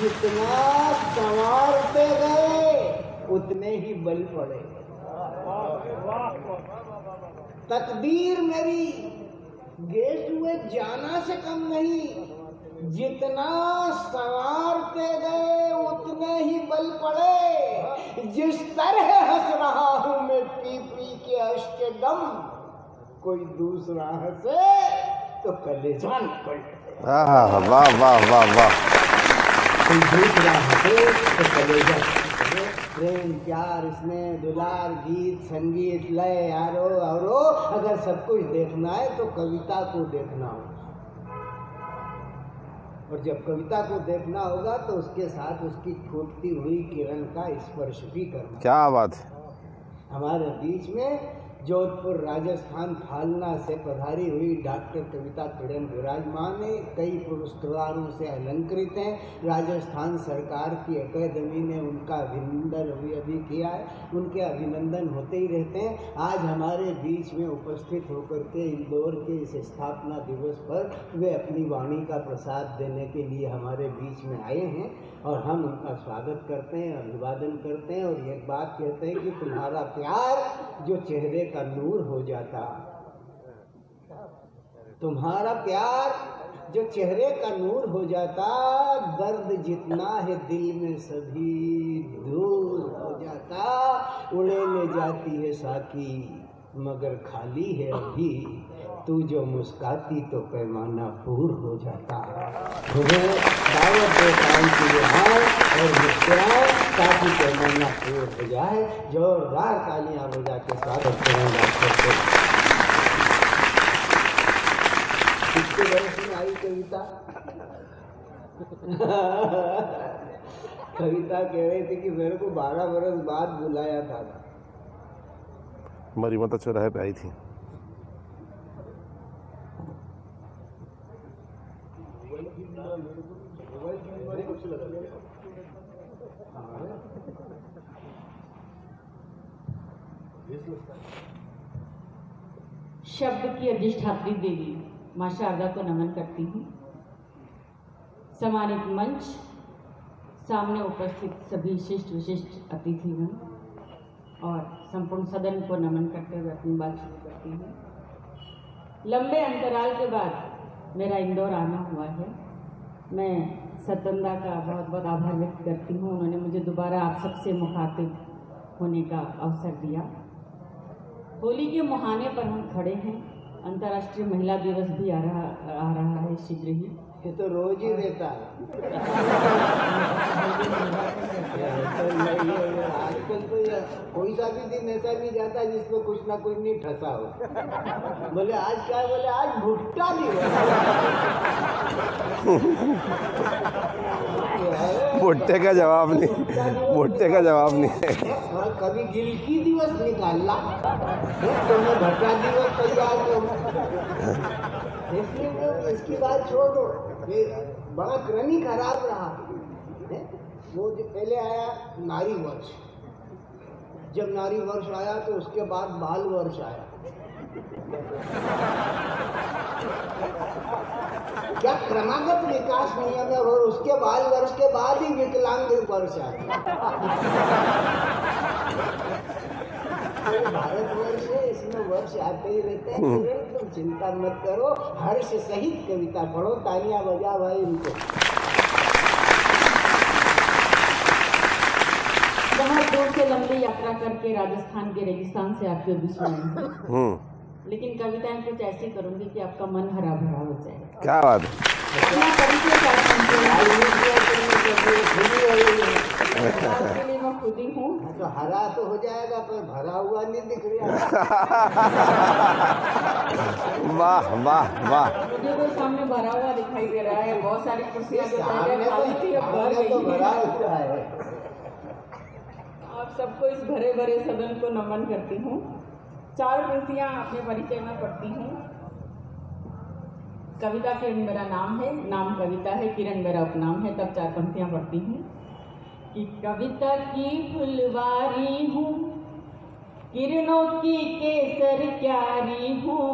जितना संवारते गए उतने ही बल पड़े। तकदीर मेरी गेस हुए जाना से कम नहीं, जितना संवारते गए उतने ही बल पड़े। जिस तरह हंस रहा हूं मैं पी पी के अश्क गम, कोई दूसरा हंसे तो कलेजा निकल। वाह वाह वाह वाह वाह। कोई दूसरा हंसे तो कलेजा। प्रेम प्यार स्नेह दुलार गीत संगीत लय यारो और अगर सब कुछ देखना है तो कविता को देखना होगा। और जब कविता को देखना होगा तो उसके साथ उसकी फूटती हुई किरण का स्पर्श भी करना। क्या बात है। हमारे बीच में जोधपुर राजस्थान फालना से पधारी हुई डॉक्टर कविता किरण विराजमान है। कई पुरस्कारों से अलंकृत हैं। राजस्थान सरकार की अकादमी ने उनका अभिनंदन अभी किया है। उनके अभिनंदन होते ही रहते हैं। आज हमारे बीच में उपस्थित होकर के इंदौर के इस स्थापना दिवस पर वे अपनी वाणी का प्रसाद देने के लिए हमारे बीच में आए हैं और हम उनका स्वागत करते हैं, अभिवादन करते हैं और एक बात कहते हैं कि तुम्हारा प्यार जो चेहरे का नूर हो जाता, तुम्हारा प्यार जो चेहरे का नूर हो जाता, दर्द जितना है दिल में सभी दूर हो जाता। उड़े ले जाती है साकी मगर खाली है अभी, तू जो मुस्काती तो पैमाना पूर हो जाता। तुम्हें दावत देता हूं कि यहाँ और मुस्कुराए ताकि पैमाना पूर हो जाए। जोरदार तालियां बजा के स्वागत करें डॉक्टर को। कितने वर्ष में आई कविता? कविता कह रही थी कि मेरे को 12 वर्ष बाद बुलाया था। हमारी माता चौराहे पे आई थी। शब्द की अधिष्ठात्री देवी मां शारदा को नमन करती हूँ। सम्मानित मंच, सामने उपस्थित सभी शिष्ट विशिष्ट अतिथिगण और संपूर्ण सदन को नमन करते हुए अपनी बात शुरू करती हूँ। लंबे अंतराल के बाद मेरा इंदौर आना हुआ है। मैं सतंदा का बहुत बहुत आभार व्यक्त करती हूँ। उन्होंने मुझे दोबारा आप सबसे मुखातिब होने का अवसर दिया। होली के मुहाने पर हम खड़े हैं। अंतर्राष्ट्रीय महिला दिवस भी आ रहा है शीघ्र ही। ये तो रोज ही रहता है। आजकल तो कोई सा भी दिन ऐसा नहीं जाता जिसमें कुछ ना कुछ नहीं ठसा हो। बोले आज क्या है? बोले आज भुट्टा नहीं भुट्टे का जवाब नहीं, भुट्टे का जवाब नहीं है। कभी गिलकी दिवस निकालना तो मैं भट्टा दिवस तैयार करूँ। इसलिए इसकी बात छोड़ दो। ये बड़ा क्रम ही खराब रहा है। वो जो पहले आया नारी वर्ष, जब नारी वर्ष आया तो उसके बाद बाल वर्ष आया। क्या क्रमागत विकास नियम है। और उसके बाल वर्ष के बाद ही विकलांग वर्ष आया। भारत वर्ष है, इसमें वर्ष आते ही रहते हैं। तुम चिंता मत करो, हर्ष सहित कविता पढ़ो। तालियां बजा भाई इनको। बहुत दूर से लंबी यात्रा करके राजस्थान के रेगिस्तान से आपके बीच में, लेकिन कविताएं कुछ ऐसी करूंगी कि आपका मन हरा भरा हो जाए। क्या बात है। मैं खुद ही हूँ। तो हरा तो हो जाएगा पर भरा हुआ नहीं दिख रहा। वाह वाह वाह। मुझे तो सामने भरा हुआ दिखाई दे रहा है। बहुत सारी कुर्सियां जो पहले खाली थी अब भर गई हैं। भरा हुआ है। आप सबको इस भरे भरे सदन को नमन करती हूँ। 4 पंक्तियां अपने परिचय में पढ़ती हूँ। कविता किरण मेरा नाम है, नाम कविता है, किरण मेरा उपनाम है। तब 4 पंक्तियां पढ़ती हूँ कि कविता की फुलवारी हूँ, किरणों की केसर क्यारी हूँ।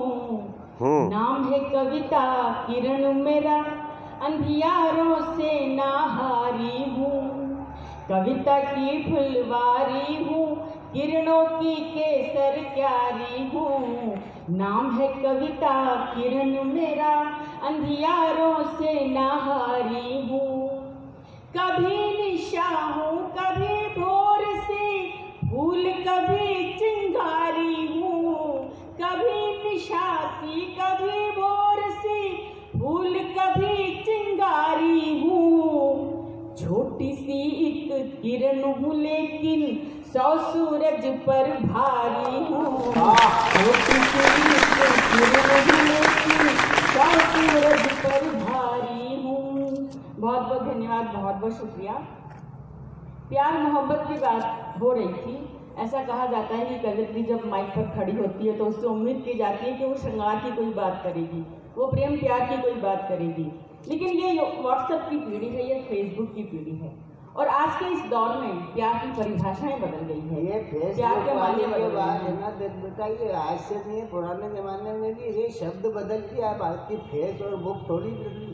नाम है कविता किरण मेरा, अंधियारों से ना हारी कविता की फुलवारी हूँ, किरणों की केसर क्यारी हूँ। नाम है कविता किरण मेरा, अंधियारों से नहारी हूँ। कभी निशा हूँ कभी भोर से, फूल कभी चिंगारी हूँ। कभी निशासी कभी भोर से, फूल कभी चिंगारी हूँ। छोटी सी एक किरण हूँ लेकिन 100 सूरज पर भारी हूँ। छोटी सी एक किरण हूँ लेकिन 100 सूरज पर भारी हूँ। बहुत बहुत धन्यवाद, बहुत बहुत शुक्रिया। प्यार मोहब्बत की बात हो रही थी। ऐसा कहा जाता है कि कवियत्री जब माइक पर खड़ी होती है तो उससे उम्मीद की जाती है कि वो श्रृंगार की कोई बात करेगी, वो प्रेम प्यार की कोई बात करेगी। लेकिन ये व्हाट्सएप की पीढ़ी है, ये फेसबुक की पीढ़ी है, और आज के इस दौर में प्यार की परिभाषाएं बदल गई है। ये प्यार के माने के बाद है ना, बताइए आज से नहीं है, पुराने जमाने में भी ये शब्द बदल दिया है। बात की फेस और बुक थोड़ी बदली।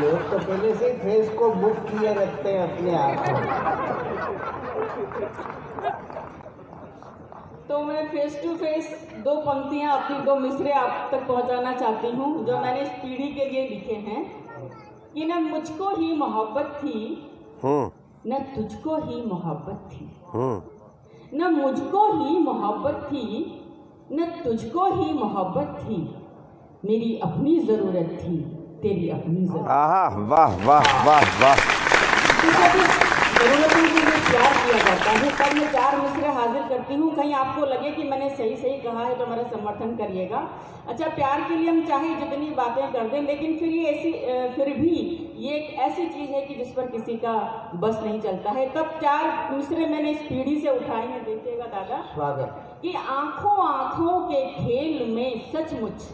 लोग तो पहले से ही फेस को बुक किए रखते हैं अपने आप में। तो मैं फेस टू फेस 2 पंक्तियां अपनी 2 मिसरे आप तक पहुंचाना चाहती हूं, जो मैंने इस पीढ़ी के लिए लिखे हैं कि न मुझको ही मोहब्बत थी, न तुझको ही मोहब्बत थी। न मुझको ही मोहब्बत थी, न तुझको ही मोहब्बत थी। मेरी अपनी जरूरत थी, तेरी अपनी जरूरत। आहा, वाह वाह वाह वाह। जरूरतों के लिए प्यार किया जाता है। तब मैं 4 मिसरे हाजिर करती हूँ। कहीं आपको लगे कि मैंने सही सही कहा है तो मेरा समर्थन करिएगा। अच्छा, प्यार के लिए हम चाहे जितनी बातें कर दें, लेकिन फिर भी ये एक ऐसी चीज़ है कि जिस पर किसी का बस नहीं चलता है। तब 4 मिसरे मैंने इस पीढ़ी से उठाए हैं, देखिएगा दादा। स्वागत। कि आंखों आंखों के खेल में सचमुच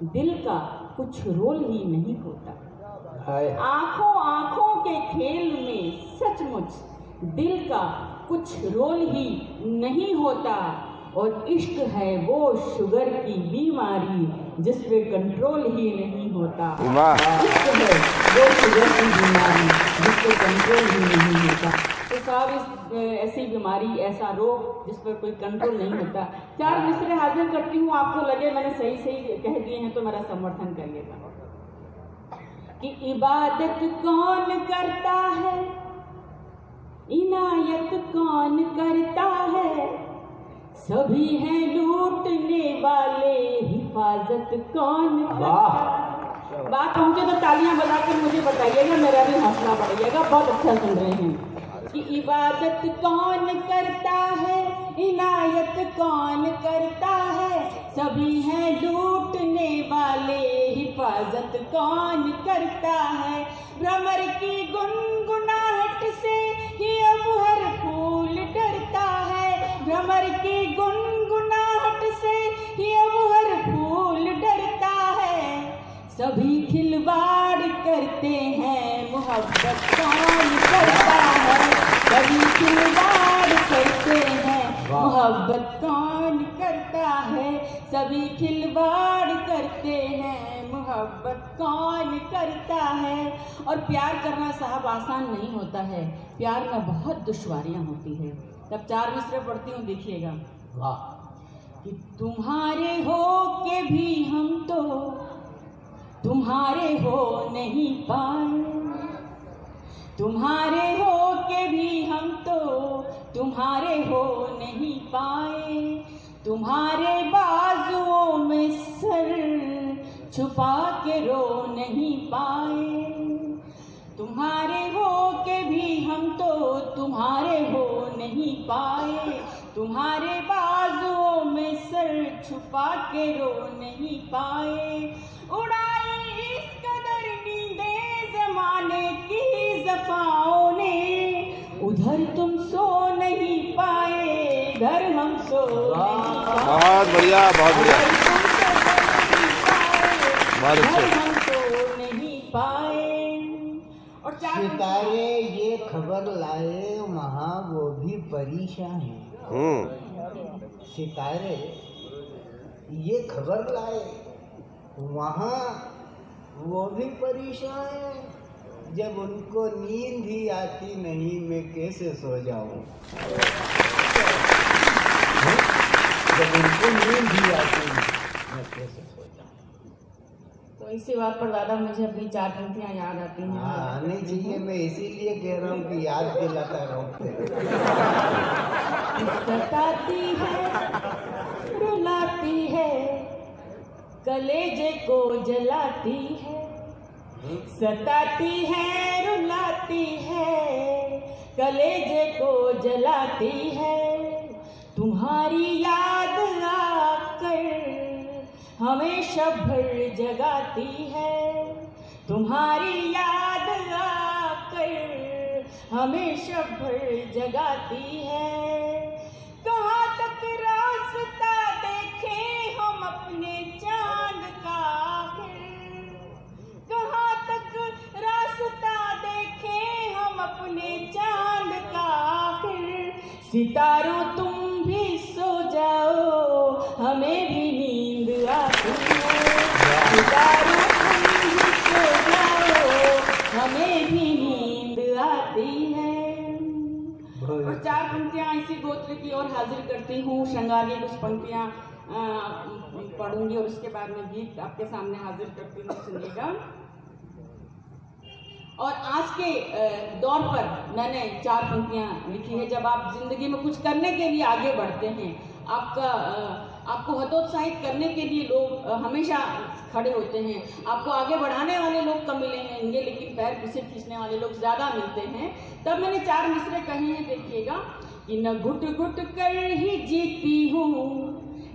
दिल का कुछ रोल ही नहीं होता। आंखों आंखों के खेल में सचमुच दिल का कुछ रोल ही नहीं होता। और इश्क है वो शुगर की बीमारी जिस पे कंट्रोल ही नहीं होता। इश्क है वो शुगर की बीमारी जिस पे कंट्रोल ही नहीं होता। तो साहब, ऐसी बीमारी, ऐसा रोग जिस पर कोई कंट्रोल नहीं होता। 4 मिसरे हाजिर करती हूँ, आपको लगे मैंने सही सही कह दिए हैं तो मेरा समर्थन करिएगा। कि इबादत कौन करता है, इनायत कौन करता है। सभी हैं लूटने वाले, हिफाजत कौन करता है। बात पहुंचे तो तालियां बजाकर मुझे बताइएगा, मेरा भी हौसला बढ़िएगा। बहुत अच्छा सुन रहे हैं। कि इबादत कौन करता है, इनायत कौन करता है। सभी हैं लूटने वाले, हिफाजत कौन करता है। भ्रमर की गुनगुनाहट से ही अब हर फूल डरता है। भ्रमर की गुनगुनाहट से ही अब हर फूल डरता है। सभी खिलवाड़ करते हैं, मोहब्बत कौन करता है। सभी खिलवाड़ करते हैं, मोहब्बत कौन करता है। सभी खिलवाड़ करते हैं, मोहब्बत कौन करता है। और प्यार करना साहब आसान नहीं होता है, प्यार में बहुत दुश्वारियां होती है। तब 4 मिसरे पढ़ती हूँ, देखिएगा। वाह। कि तुम्हारे हो के भी हम तो तुम्हारे हो नहीं पाए। तुम्हारे हो के भी हम तो तुम्हारे हो नहीं पाए। तुम्हारे बाजुओं में सर छुपा के रो नहीं पाए। तुम्हारे हो के भी हम तो तुम्हारे हो नहीं पाए। तुम्हारे बाजुओं में सर छुपा के रो नहीं पाए। उड़ाई इस कदर नींदें ज़माने की ज़फ़ाओं ने, उधर तुम सो नहीं पाए, इधर हम सो नहीं पाए। बहुत बढ़िया, बहुत बढ़िया, बहुत अच्छे। हम सो नहीं पाए। और सितारे ये खबर लाए वहाँ वो भी परेशान है। सितारे ये खबर लाए वहाँ वो भी परेशान है। जब उनको नींद ही आती नहीं मैं कैसे सो जाऊं। जब उनको नींद ही आती नहीं मैं कैसे सो जाऊं। तो इसी बात पर दादा मुझे अपनी 4 पंक्तियां याद आती हैं। हाँ आनी चाहिए, मैं इसीलिए कह रहा हूँ कि याद दिलाता रहूं। सताती है रुलाती है कलेजे को जलाती है, सताती है रुलाती है कलेजे को जलाती है, तुम्हारी याद आकर हमेशा भर जगाती है, तुम्हारी याद आकर हमेशा भर जगाती है। कहाँ तक रास्ता देखें हम अपने चांद का आखिर, कहाँ तक रास्ता देखें हम अपने चांद का आखिर, सितारों तुम भी सो जाओ हमें भी नींद आती है, सितारों तुम भी सो जाओ हमें भी नींद आती है। और 4 पंक्तियां इसी गोत्र की ओर हाजिर करती हूँ। श्रृंगार की कुछ पंक्तियां पढ़ूंगी और उसके बाद में गीत आपके सामने हाजिर करती हूँ, सुनिएगा। और आज के दौर पर मैंने 4 पंक्तियां लिखी है। जब आप जिंदगी में कुछ करने के लिए आगे बढ़ते हैं, आपको हतोत्साहित करने के लिए लोग हमेशा खड़े होते हैं, आपको आगे बढ़ाने वाले लोग कम मिलेंगे लेकिन पैर पीछे खींचने वाले लोग ज़्यादा मिलते हैं। तब मैंने 4 मिसरे कहे हैं, देखिएगा कि न घुट घुट कर ही जीती हूँ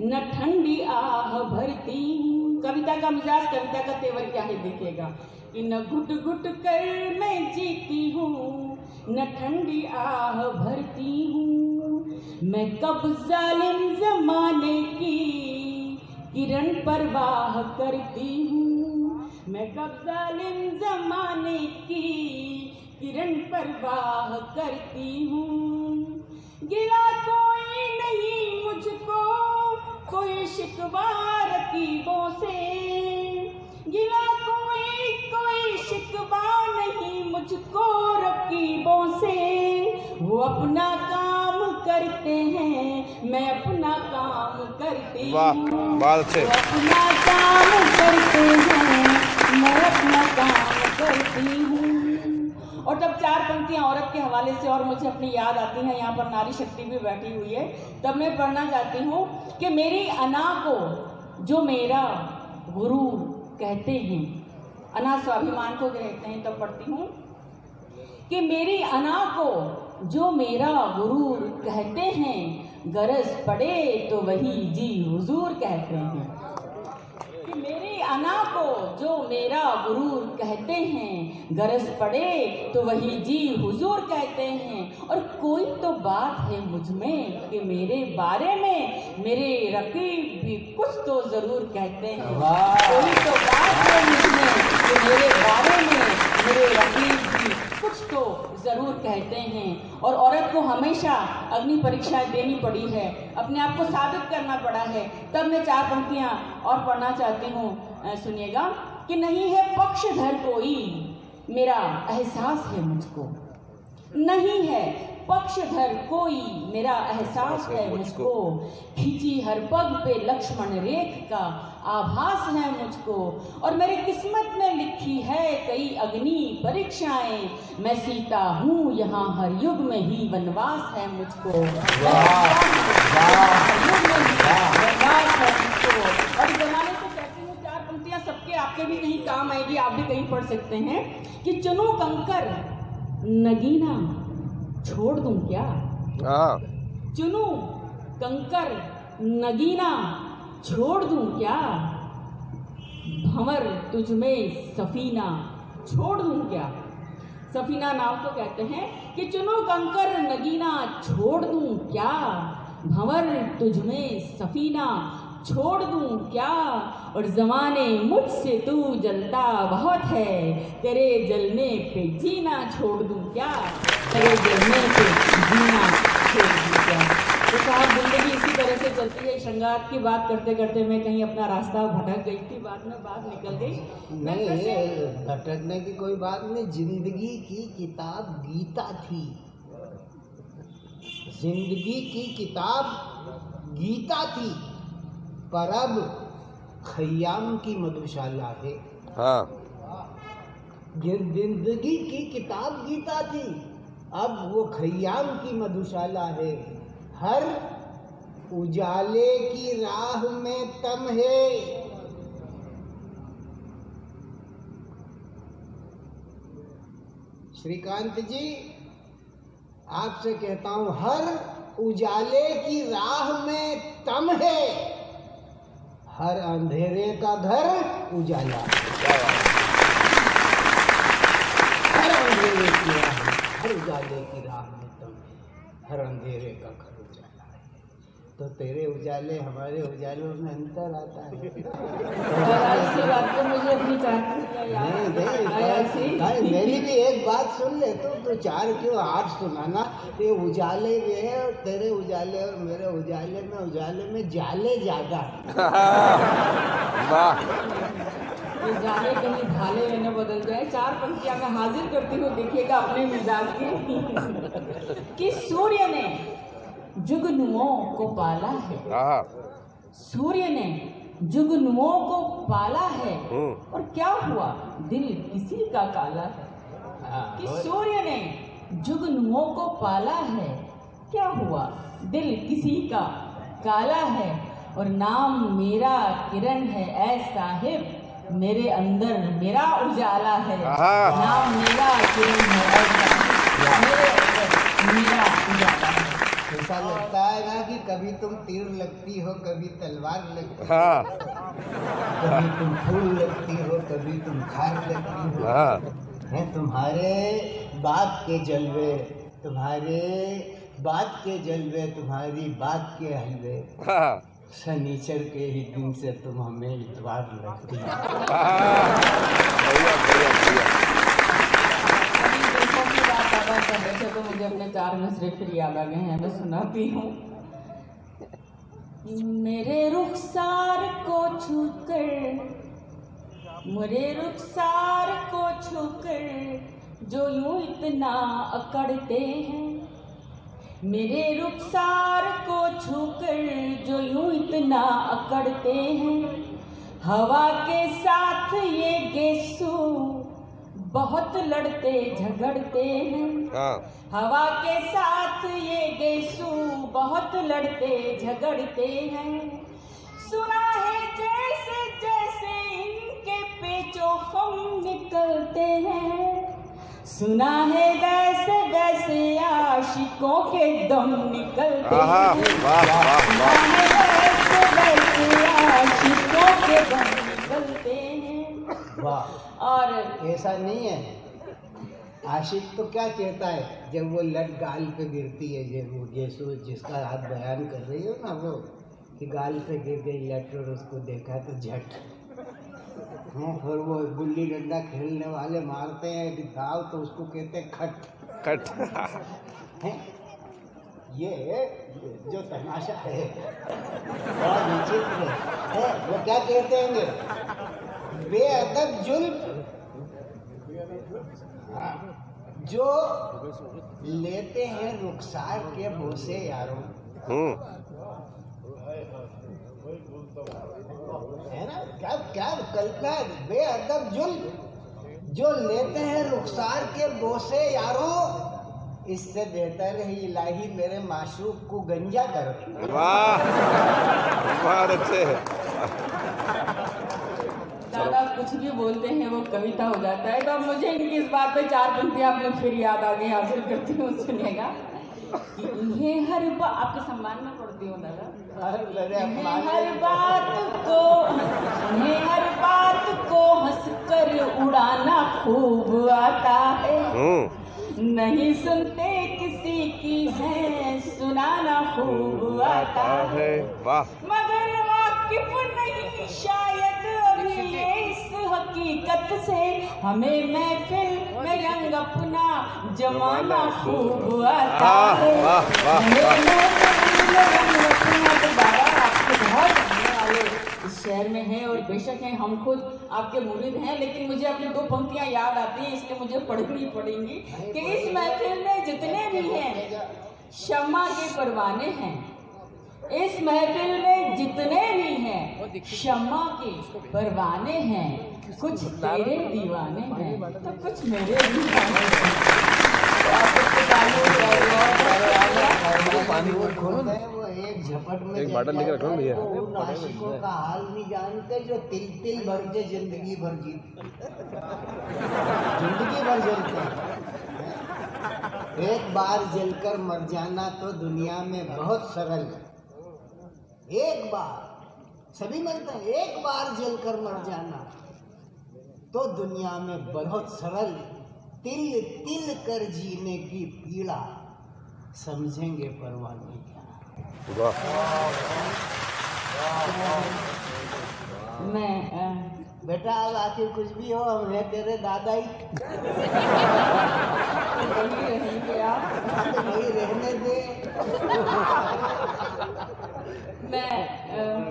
न ठंडी आह भरती हूँ। कविता का मिजाज, कविता का तेवर क्या है, देखिएगा कि न घुट घुट कर मैं जीती हूँ न ठंडी आह भरती हूँ, मैं कब जालिम जमाने की किरण परवाह करती हूँ, मैं कब जालिम जमाने की किरण परवाह करती हूँ। गिला कोई नहीं मुझको कोई शिकवा रकीबों से, गिला कोई शिकवा नहीं मुझको रकीबों से, वो अपना काम करते हैं मैं अपना काम करती हूँ, बात अच्छे, वो अपना काम करते हैं मैं अपना काम करती हूँ। और तब 4 पंक्तियां औरत के हवाले से और मुझे अपनी याद आती हैं। यहाँ पर नारी शक्ति भी बैठी हुई है। तब मैं पढ़ना चाहती हूँ कि मेरी अना को जो मेरा गुरूर कहते हैं, अना स्वाभिमान को कहते हैं। तब पढ़ती हूँ कि मेरी अना को जो मेरा गुरूर कहते हैं, गरज पड़े तो वही जी हुजूर कहते हैं। कि मेरी अना को जो मेरा गुरूर कहते हैं, गरज पड़े तो वही जी हुजूर कहते हैं। और कोई तो बात है मुझ में कि मेरे बारे में मेरे रकीब भी कुछ तो जरूर कहते हैं। कोई तो बात है मुझ में कि मेरे बारे में मेरे रकीब भी कुछ तो जरूर कहते हैं। और औरत को हमेशा अग्नि परीक्षाएं देनी पड़ी है, अपने आप को साबित करना पड़ा है। तब मैं 4 पंक्तियां और पढ़ना चाहती हूँ, सुनिएगा कि नहीं है पक्षधर कोई मेरा एहसास है मुझको, नहीं है पक्षधर कोई मेरा एहसास है मुझको, खींची हर पग पे लक्ष्मण रेख का आभास है मुझको। और मेरी किस्मत में लिखी है कई अग्नि परीक्षाएं, मैं सीता हूँ यहाँ हर युग में ही वनवास है मुझको, वनवास है मुझको। और जमाने से कहती हूँ 4 पंक्तियाँ सबके आपके भी कहीं काम आएगी, आप भी कहीं पढ़ सकते हैं कि चुनो कंकर नगीना छोड़ दूं क्या, चुनू कंकर नगीना छोड़ दूं क्या, भंवर तुझ में सफीना छोड़ दूं क्या। सफीना नाव को कहते हैं कि चुनू कंकर नगीना छोड़ दूं क्या, भंवर तुझ में सफीना छोड़ दूं क्या। और जमाने मुझसे तू जलता बहुत है, तेरे जलने पे जीना छोड़ दूं क्या, तेरे जलने पे जीना छोड़ दूं क्या। तो साहब जिंदगी इसी तरह से चलती है। श्रृंगार की बात करते करते मैं कहीं अपना रास्ता भटक गई थी, बाद में बात निकल गई। नहीं, भटकने की कोई बात नहीं। जिंदगी की किताब गीता थी, जिंदगी की किताब गीता थी, पर अब खयाम की मधुशाला है। हाँ, जिंदगी की किताब गीता थी, अब वो खयाम की मधुशाला है। हर उजाले की राह में तम है। श्रीकांत जी, आपसे कहता हूं, हर उजाले की राह में तम है, हर अंधेरे का घर उजाला। हर अंधेरे की राह, हर उजाले की राह में तम है, हर अंधेरे का घर उजाला है। तो तेरे उजाले हमारे उजालों में अंतर आता है। इसी बात पे मुझे अपनी नहीं, मेरी भी एक बात सुन ले तो 4 क्यों 8 सुनाना। ये उजाले भी है, और तेरे उजाले और मेरे उजाले में जाले ज्यादा। वाह, ये जाले कहीं ढाले में न बदल जाए। 4 पंक्तियां मैं हाजिर करती हूँ, देखिएगा अपने मिजाज की। कि सूर्य ने जुगनुओं को पाला है, सूर्य ने जुगनुओं को पाला है, और क्या हुआ, दिल किसी का काला है। कि सूर्य ने जुगनुओं को पाला है, क्या हुआ, दिल किसी का काला है, और नाम मेरा किरण है ऐ साहिब, मेरे अंदर मेरा उजाला है। नाम मेरा किरण है ऐ साहिब, मेरे अंदर मेरा उजाला है। ऐसा लगता है ना कि कभी तुम तीर लगती हो, कभी तलवार लगती हो, कभी तुम फूल लगती हो, कभी तुम खार लगती हो। हैं तुम्हारे बात के जलवे, तुम्हारे बात के जलवे, तुम्हारी बात के हलवे, शनिचर के ही दिन से तुम हमें इतवार लगती हो। तो मुझे अपने 4 मिसरे फिर याद आ गए हैं, मैं सुनाती हूँ। मेरे रुखसार को छूकर, मेरे रुखसार को छूकर जो यूं इतना अकड़ते हैं, मेरे रुखसार को छूकर जो यूं इतना अकड़ते हैं, हवा के साथ ये गेसू बहुत लड़ते झगड़ते हैं। हवा के साथ ये गेसू बहुत लड़ते झगड़ते हैं। सुना है जैसे जैसे इनके पेचो हम निकलते हैं, सुना है वैसे वैसे आशिकों के दम निकलते हैं। सुना है वैसे वैसे आशिकों के दम निकलते हैं। वाह, और ऐसा नहीं है। आशिक तो क्या कहता है जब वो लट गाल पे गिरती है, जैसे जिसका आप बयान कर रही हो ना, वो कि गाल पे गिर गई लट और उसको देखा तो झट है। और वो गुल्ली डंडा खेलने वाले मारते हैं दाव तो उसको कहते हैं खट कट। है। ये जो तमाशा है बड़ा विचित्र है। वो क्या कहते हैं, बेअदब जुल्म जो लेते हैं रुखसार के बोसे यारों, है ना। क्या क्या कल्पना, बेअदब जुल्म जो लेते हैं रुखसार के बोसे यारों, इससे बेहतर है इलाही मेरे माशूक को गंजा कर। वाह, बहुत अच्छे। दादा कुछ भी बोलते हैं वो कविता हो जाता है। तो अब मुझे इनकी इस बात पे 4 पंक्तियां अपने फिर याद आ गई, हाजिर करती हूँ, सुनिएगा। इन्हें हर बात, आपके सम्मान में पढ़ती हूँ दादा। इन्हें हर बात को हंसकर उड़ाना खूब आता है, नहीं सुनते किसी की है सुनाना खूब आता है। मगर वाकिफ नहीं शायद अभी ये इस हकीकत से, हमें महफिल में रंग अपना जमाना खूब आता है। आपके बहुत जानने वाले इस शहर में हैं और बेशक हैं, हम खुद आपके मुरीद हैं, लेकिन मुझे अपनी दो पंक्तियां याद आती हैं, इसलिए मुझे पढ़नी पड़ेंगी कि इस महफिल में जितने भी हैं शम्मा के परवाने हैं। इस महफिल में जितने भी हैं शम्मा के परवाने हैं। कुछ तेरे दीवाने हैं तो कुछ मेरे दीवाने हैं। वो एक झपट में एक बॉटल लेकर रखो भैया। उन आशिकों का हाल नहीं जानते जो तिल तिल भर के जिंदगी भर जिंदगी भर जलते हैं। एक बार जलकर मर जाना तो दुनिया में बहुत सरल है। एक बार सभी मरते हैं, एक बार जलकर मर जाना तो दुनिया में बहुत सरल। तिल तिल कर जीने की पीड़ा समझेंगे परवाने क्या। मैं बेटा अब आखिर कुछ भी हो, हम है तेरे दादा ही। रहेंगे आप, वही रहने दे। मैं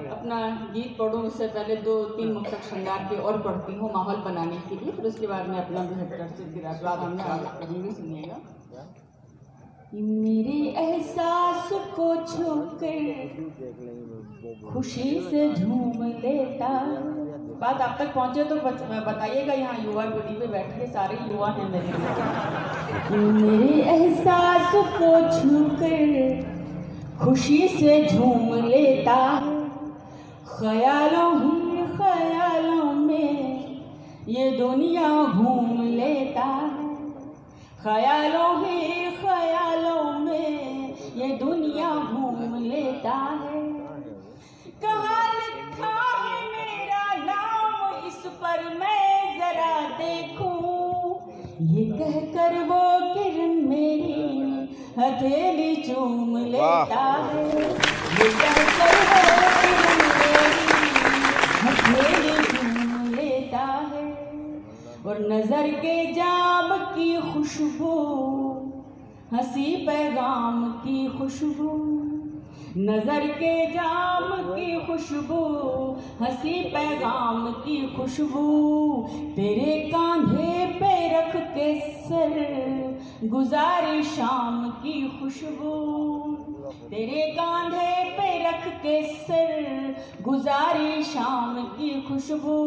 अपना गीत पढ़ूं उससे पहले 2-3 मुक्तक श्रृंगार के और पढ़ती हूँ माहौल बनाने के लिए, फिर उसके बाद मैं अपना बेहतर से गिरा सुनिएगा। मेरे एहसास को छूकर खुशी से झूम लेता। बात आप तक पहुंचे तो बताइएगा, यहाँ युवा पीढ़ी पे बैठे सारे युवा हैं मेरे एहसास को छूकर खुशी से झूम लेता। ख्यालों ही ख्यालों में ये दुनिया घूम लेता है। ख्यालों ही ख्यालों में ये दुनिया घूम लेता है। कहाँ लिखा है मेरा नाम इस पर मैं जरा देखूं, ये कहकर वो किरण मेरी हथेली चूम लेता है। ये कहकर वो किरण मेरी हथेली चूम लेता है। और नजर के जाम की खुशबू, हंसी पैगाम की खुशबू, नजर के जाम की खुशबू, हंसी पैगाम की खुशबू, तेरे कांधे पे रख के सर गुजारे शाम की खुशबू, तेरे कांधे पे रख के सर गुजारे शाम की खुशबू।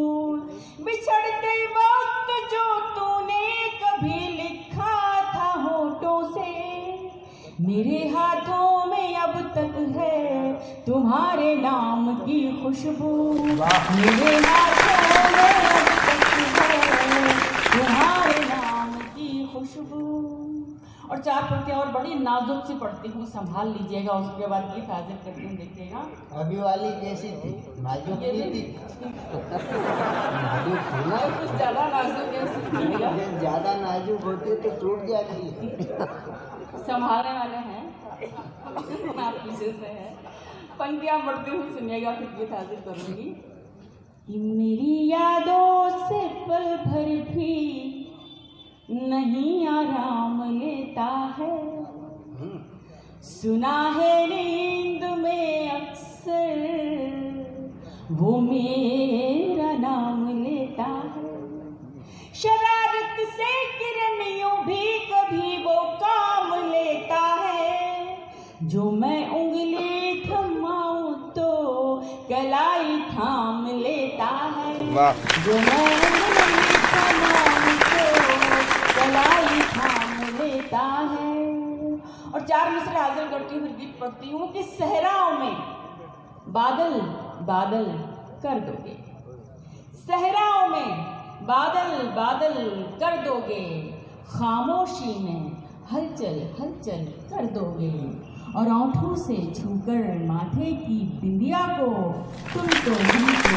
बिछड़ते वक्त जो तूने कभी लिखा था होठों से, मेरे हाथों में अब तक है तुम्हारे नाम की खुशबू। मेरे हाथों में अब तक है तुम्हारे नाम की खुशबू। और 4 पंक्तियां और बड़ी नाजुक सी पढ़ती हूँ, संभाल लीजिएगा, उसके बाद गीत हाजिर करती हूँ, देखिएगा। अभी वाली कैसी थी? नाजुक नहीं थी? नाजुक थी ना? कुछ ज्यादा नाजुक है, ज्यादा नाजुक होती तो टूट जाती है। संभालने वाले हैं आप पीछे से हैं। पंक्तियां पढ़ती हूँ, सुनिएगा, फिर गीत हाजिर करूंगी। मेरी यादों से पल भर भी नहीं आराम लेता है, सुना है नींद में अक्सर वो मेरा नाम लेता है। शरारत से किरणियों भी कभी वो काम लेता है, जो मैं उंगली थमाऊं तो कलाई थाम लेता है। जो मैं उंगली थमाऊं तो कलाई थाम लेता है। और 4 मिसरे हाजिर करती हूँ, फिर गीत पढ़ती हूँ कि सहराओं में बादल बादल कर दोगे, सहराओं में बादल बादल कर दोगे, खामोशी में हलचल हलचल कर दोगे, और आंखों से छूकर माथे की बिंदिया को तुम तो हमको